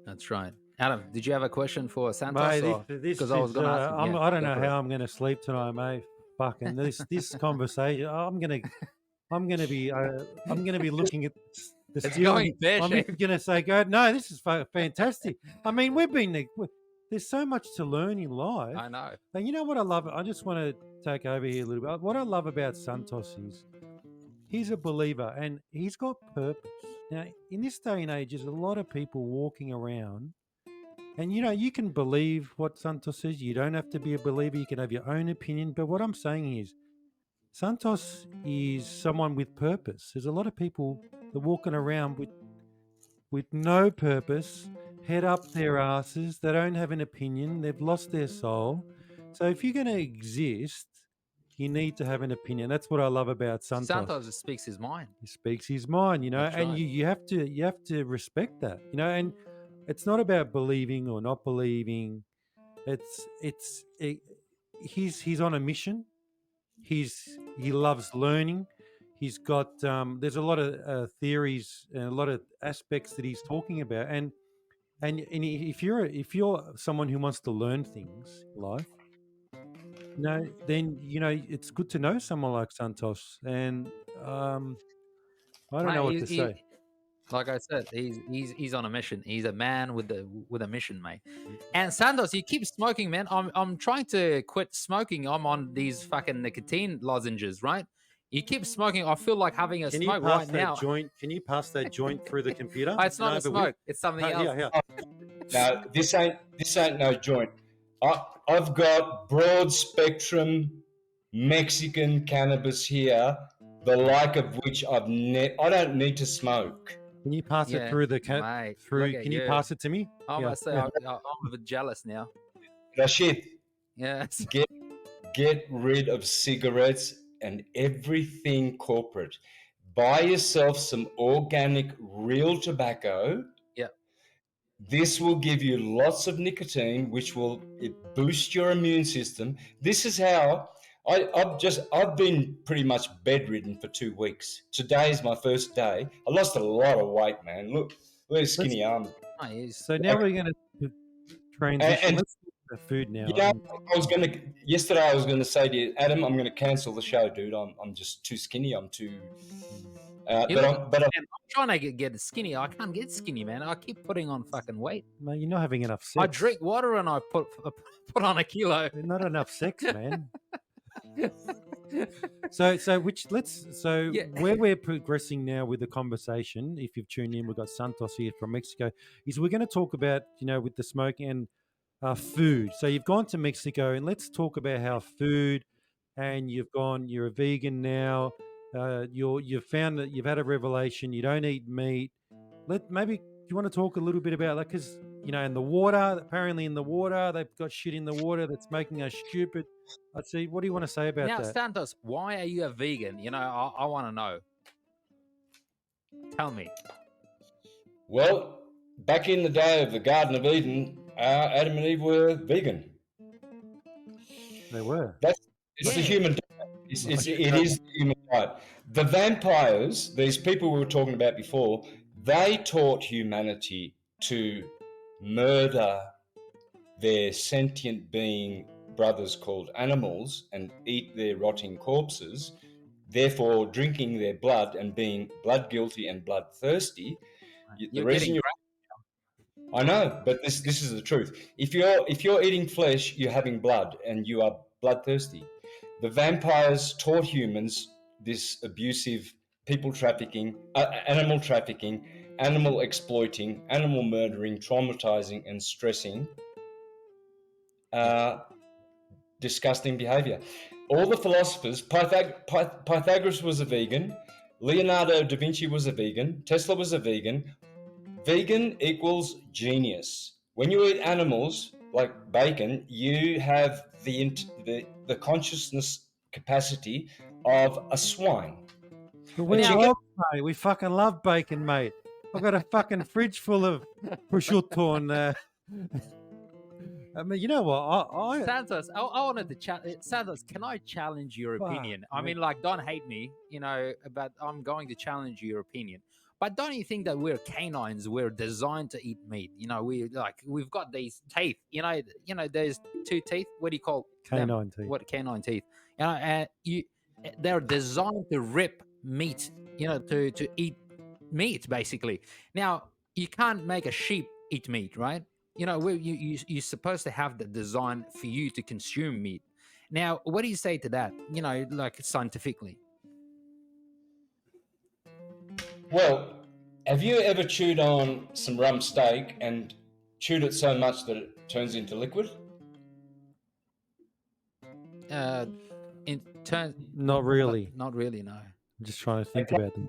That's right. Adam, did you have a question for Santos? Mate, this Because I was is, going to ask him. I don't know how I'm going to sleep tonight, mate. Fucking this conversation. I'm gonna be looking at the It's ceiling. going pear I'm shaped. gonna say, "God, no, this is fantastic." I mean, there's so much to learn in life. I know. And you know what I love? I just want to take over here a little bit. What I love about Santos is he's a believer and he's got purpose. Now, in this day and age, there's a lot of people walking around. And you can believe what Santos says. You don't have to be a believer. You can have your own opinion. But what I'm saying is, Santos is someone with purpose. There's a lot of people that are walking around with no purpose, head up their asses. They don't have an opinion. They've lost their soul. So if you're going to exist, you need to have an opinion. That's what I love about Santos. Santos just speaks his mind. He speaks his mind, That's and right. you have to respect that, and it's not about believing or not believing. He's on a mission. He loves learning. He's got there's a lot of theories and a lot of aspects that he's talking about, and if you're someone who wants to learn things in life, then it's good to know someone like Santos, and I don't know what to say. Like I said, he's on a mission. He's a man with a mission, mate. And Santos, you keep smoking, man. I'm trying to quit smoking. I'm on these fucking nicotine lozenges, right? You keep smoking. I feel like having a smoke right now. Can you pass that joint through the computer? Oh, it's not a smoke. It's something else. Yeah. No, this ain't no joint. I've got broad spectrum Mexican cannabis here, the like of which I don't need to smoke. Can you pass it through the Can you pass it to me? I'm gonna say I'm a bit jealous now. Rasheed, yes. Get rid of cigarettes and everything corporate. Buy yourself some organic, real tobacco. Yeah. This will give you lots of nicotine, which will boost your immune system. This is how I've been pretty much bedridden for 2 weeks. Today's my first day. I lost a lot of weight, man. Look at his skinny arms. So now we're going to transition. Let's do the food now. Yesterday I was gonna say to you, Adam, I'm gonna cancel the show, dude. I'm just too skinny. I'm too. I'm trying to get skinny. I can't get skinny, man. I keep putting on fucking weight. No, you're not having enough sex. I drink water and I put on a kilo. Not enough sex, man. Where we're progressing now with the conversation, if you've tuned in, we've got Santos here from Mexico, is we're going to talk about, with the smoking and food. So you've gone to Mexico, and let's talk about how food, and you're a vegan now. You've found that you've had a revelation. You don't eat meat. Maybe you want to talk a little bit about that, because in the water, apparently in the water, they've got shit in the water that's making us stupid. Let's see. What do you want to say about that? Now, Santos, why are you a vegan? I want to know. Tell me. Well, back in the day of the Garden of Eden, Adam and Eve were vegan. They were. It's the human diet. It is the human diet. The vampires, these people we were talking about before, they taught humanity to murder their sentient being brothers called animals and eat their rotting corpses, therefore drinking their blood and being blood guilty and bloodthirsty. I know, but this is the truth. If you're eating flesh, you're having blood and you are bloodthirsty. The vampires taught humans this abusive people trafficking, animal trafficking, animal exploiting, animal murdering, traumatizing and stressing, disgusting behavior. All the philosophers, Pythagoras was a vegan, Leonardo da Vinci was a vegan, Tesla was a vegan. Vegan equals genius. When you eat animals like bacon, you have the consciousness capacity of a swine. We fucking love bacon, mate. I've got a fucking fridge full of prosciutto and I mean, you know what? Santos, I wanted to challenge. Santos, can I challenge your opinion? I mean, don't hate me, but I'm going to challenge your opinion. But don't you think that we're canines? We're designed to eat meat. You know, we've got these teeth. There's two teeth. What do you call them? Canine teeth. What canine teeth? They're designed to rip meat. To eat meat basically. Now you can't make a sheep eat meat, right? You're supposed to have the design for you to consume meat. Now, what do you say to that? Like scientifically. Well, have you ever chewed on some rump steak and chewed it so much that it turns into liquid? In turn, Not really. not really. No. I'm just trying to think about them.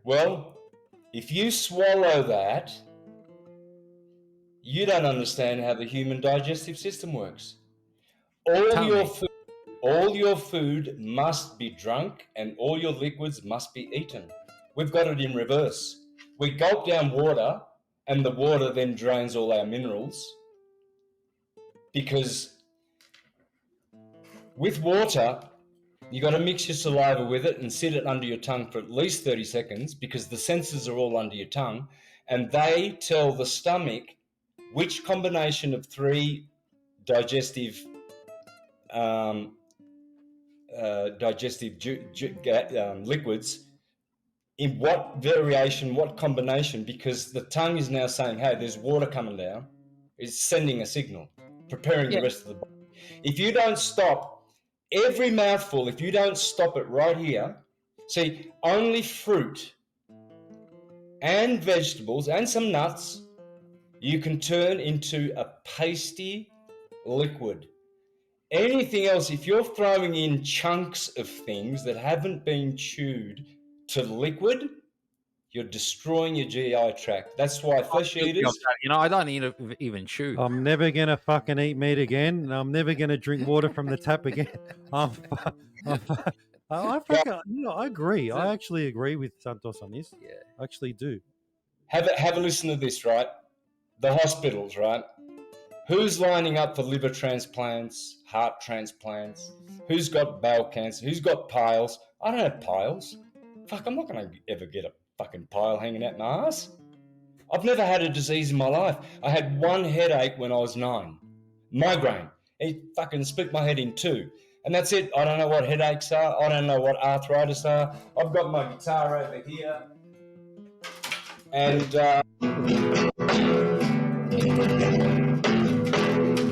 Well, if you swallow that, you don't understand how the human digestive system works. All your food must be drunk and all your liquids must be eaten. We've got it in reverse. We gulp down water and the water then drains all our minerals, because with water, you got to mix your saliva with it and sit it under your tongue for at least 30 seconds, because the senses are all under your tongue and they tell the stomach which combination of three digestive liquids, in what variation, what combination, because the tongue is now saying, hey, there's water coming down. It's sending a signal, preparing the rest of the body. If you don't stop every mouthful, if you don't stop it right here, see, only fruit and vegetables and some nuts you can turn into a pasty liquid. Anything else, if you're throwing in chunks of things that haven't been chewed to liquid, you're destroying your GI tract. That's why flesh eaters... I don't even chew. I'm never going to fucking eat meat again. And I'm never going to drink water from the tap again. I agree. I actually agree with Santos on this. Yeah. I actually do. Have a listen to this, right? The hospitals, right? Who's lining up for liver transplants, heart transplants? Who's got bowel cancer? Who's got piles? I don't have piles. Fuck, I'm not going to ever get a fucking pile hanging out my ass. I've never had a disease in my life. I had one headache when I was 9. Migraine. It fucking split my head in two. And that's it. I don't know what headaches are. I don't know what arthritis are. I've got my guitar over here. And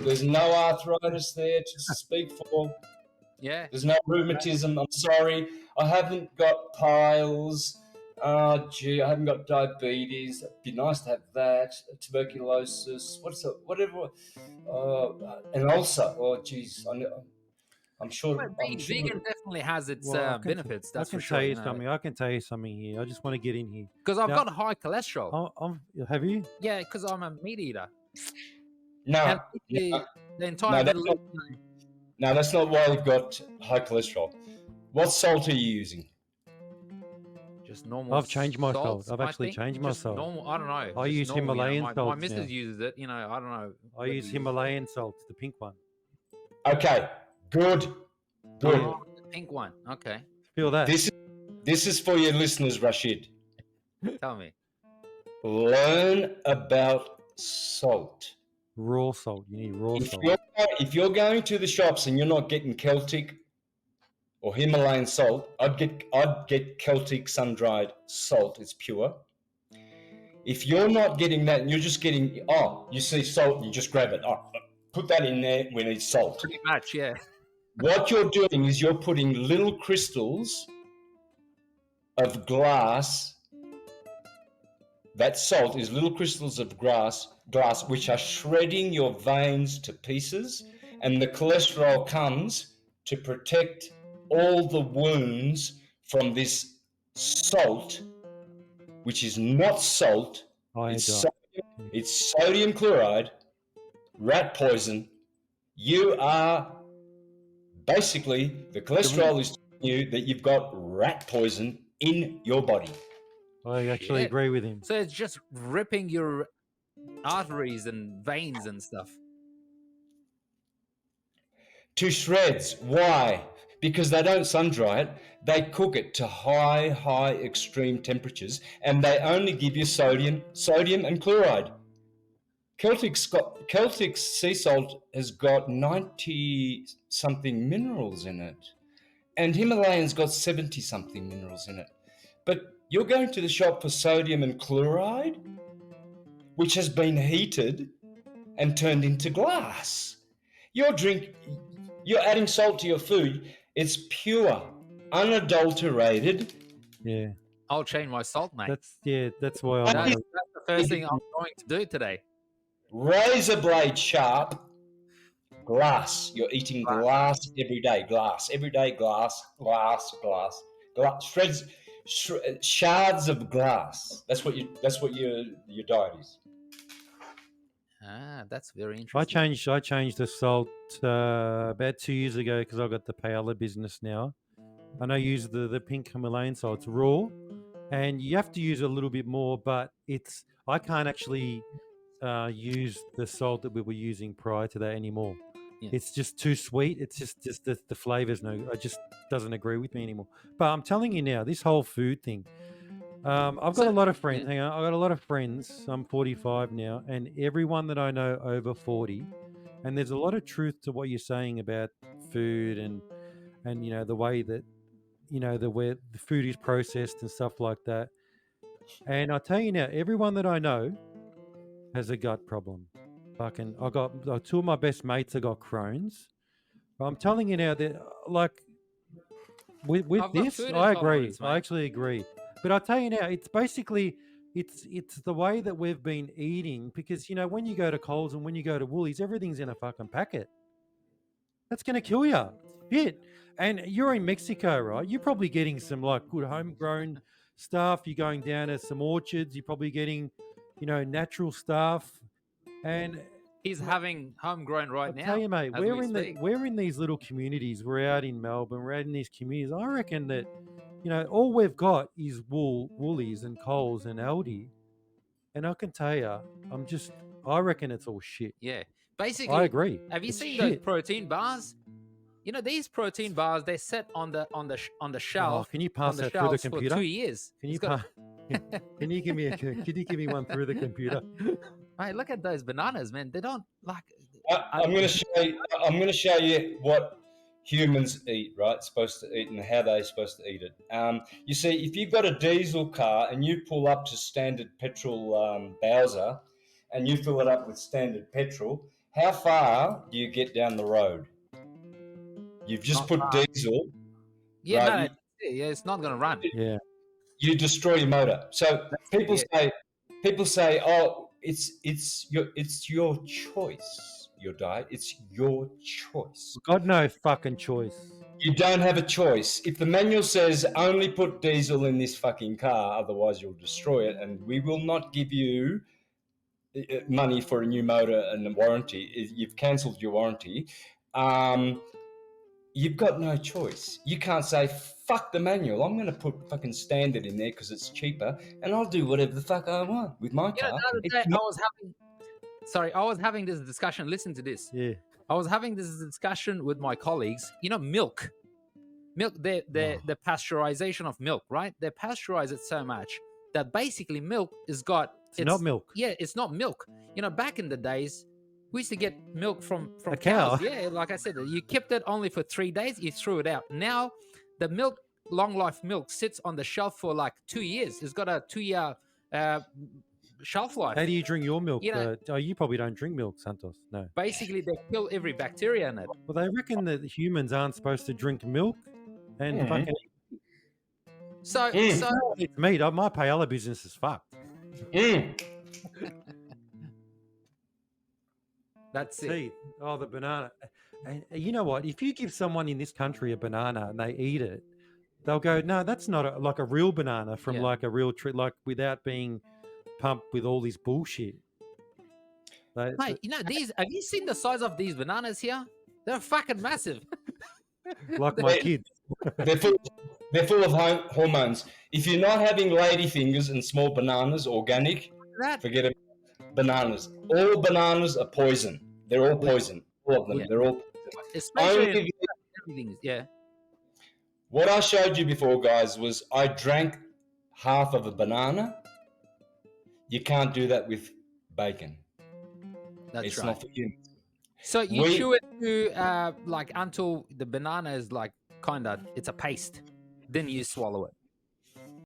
there's no arthritis there to speak for. Yeah. There's no rheumatism. I'm sorry. I haven't got piles. I haven't got diabetes. It'd be nice to have that. Tuberculosis. Whatever. An ulcer. Oh, geez. I'm sure. Vegan definitely has its benefits. That's for sure. I can tell you something here. I just want to get in here because I've got high cholesterol. Have you? Yeah, because I'm a meat eater. No. The entire No, that's not why you've got high cholesterol. What salt are you using? Just normal. I've changed my salt. I've actually changed my salt. Normal. I don't know. I use Himalayan salt. My missus uses it. I don't know. I use Himalayan salt, the pink one. Okay. Good. Oh, the pink one. Okay. Feel that. This is for your listeners, Rasheed. Tell me. Learn about salt. Raw salt. You need raw salt. If you're going to the shops and you're not getting Celtic or Himalayan salt, I'd get Celtic sun-dried salt. It's pure. If you're not getting that and you're just getting, you see salt and you just grab it. Put that in there, we need salt. Pretty much, yeah. What you're doing is you're putting little crystals of glass. That salt is little crystals of glass which are shredding your veins to pieces, and the cholesterol comes to protect all the wounds from this salt, which is not salt. It's sodium chloride, rat poison. You are basically, the cholesterol is telling you that you've got rat poison in your body. I actually agree with him. So it's just ripping your arteries and veins and stuff. To shreds. Why? because they don't sun dry it. They cook it to high extreme temperatures, and they only give you sodium and chloride. Celtic sea salt has got 90 something minerals in it, and Himalayan's got 70 something minerals in it. But you're going to the shop for sodium and chloride, which has been heated and turned into glass. You're adding salt to your food. It's pure, unadulterated. Yeah, I'll change my salt, mate. that's why I That's the first thing I'm going to do today. Razor blade sharp glass. You're eating glass every day. Glass every day. Glass. Shards of glass. That's what your diet is. Ah, that's very interesting. I changed the salt about 2 years ago because I got the paella business now, and I use the pink Himalayan salt. It's raw, and you have to use a little bit more, but I can't actually use the salt that we were using prior to that anymore. Yeah. It's just too sweet. It's just the flavors. It just doesn't agree with me anymore. But I'm telling you now, this whole food thing. I've got a lot of friends. Yeah. Hang on, I've got a lot of friends. I'm 45 now, and everyone that I know over 40, and there's a lot of truth to what you're saying about food and the way that where the food is processed and stuff like that. And I tell you now, everyone that I know has a gut problem. Fucking, I got two of my best mates have got Crohn's. But I'm telling you now that with I've got this, food I agree. intolerance, mate. I actually agree. But I tell you now, it's basically it's the way that we've been eating, because when you go to Coles and when you go to Woolies, everything's in a fucking packet. That's gonna kill you. Shit. And you're in Mexico, right? You're probably getting some good homegrown stuff. You're going down to some orchards. You're probably getting, natural stuff. And He's having homegrown right now. I tell you, mate, as we speak. we're in these little communities. We're out in Melbourne. We're out in these communities. I reckon that, all we've got is Woolies and Coles and Aldi. And I can tell you, I reckon it's all shit. Yeah. Basically, I agree. Have you It's seen shit. those protein bars? These protein bars, they're set on the shelf. Oh, can you on pass the that through the shelves computer? for 2 years. Can you It's got- can you give me one through the computer? Mate, look at those bananas, man. They don't like. I'm going to show you what humans eat, right? Supposed to eat and how they're supposed to eat it. You see, if you've got a diesel car and you pull up to standard petrol Bowser and you fill it up with standard petrol, how far do you get down the road? You've just put diesel. Yeah, right? no, it's not going to run. Yeah. You destroy your motor. So people say, oh, it's your choice, your diet. It's your choice. Got no fucking choice. You don't have a choice. If the manual says only put diesel in this fucking car, otherwise you'll destroy it, and we will not give you money for a new motor and a warranty. You've cancelled your warranty. You've got no choice. You can't say, fuck the manual. I'm going to put fucking standard in there because it's cheaper, and I'll do whatever the fuck I want with my car. The other day, I was having this discussion. Listen to this. Yeah. I was having this discussion with my colleagues. Milk, the pasteurization of milk, right? They pasteurize it so much that basically milk is got. It's not milk. Yeah, it's not milk. Back in the days, we used to get milk from A cow. cows. Yeah, like I said, you kept it only for 3 days, you threw it out. Now, the milk, long life milk, sits on the shelf for like 2 years. It's got a 2-year shelf life. How do you drink your milk? You You probably don't drink milk, Santos. No. Basically, they kill every bacteria in it. Well, they reckon that humans aren't supposed to drink milk and fucking So eat meat. My paella business is fucked. that's it. See, the banana. And you know what? If you give someone in this country a banana and they eat it, they'll go, no, that's not like a real banana from like a real tree, like without being pumped with all this bullshit. Mate, these. Have you seen the size of these bananas here? They're fucking massive. Like my kids. They're full of hormones. If you're not having ladyfingers and small bananas, organic, forget it. Bananas. All bananas are poison. They're all poison. All of them. Yeah. They're all. Especially everything. Yeah. What I showed you before, guys, was I drank half of a banana. You can't do that with bacon. That's It's right. not for humans. So you We- chew it to like until the banana is like kind of it's a paste. Then you swallow it.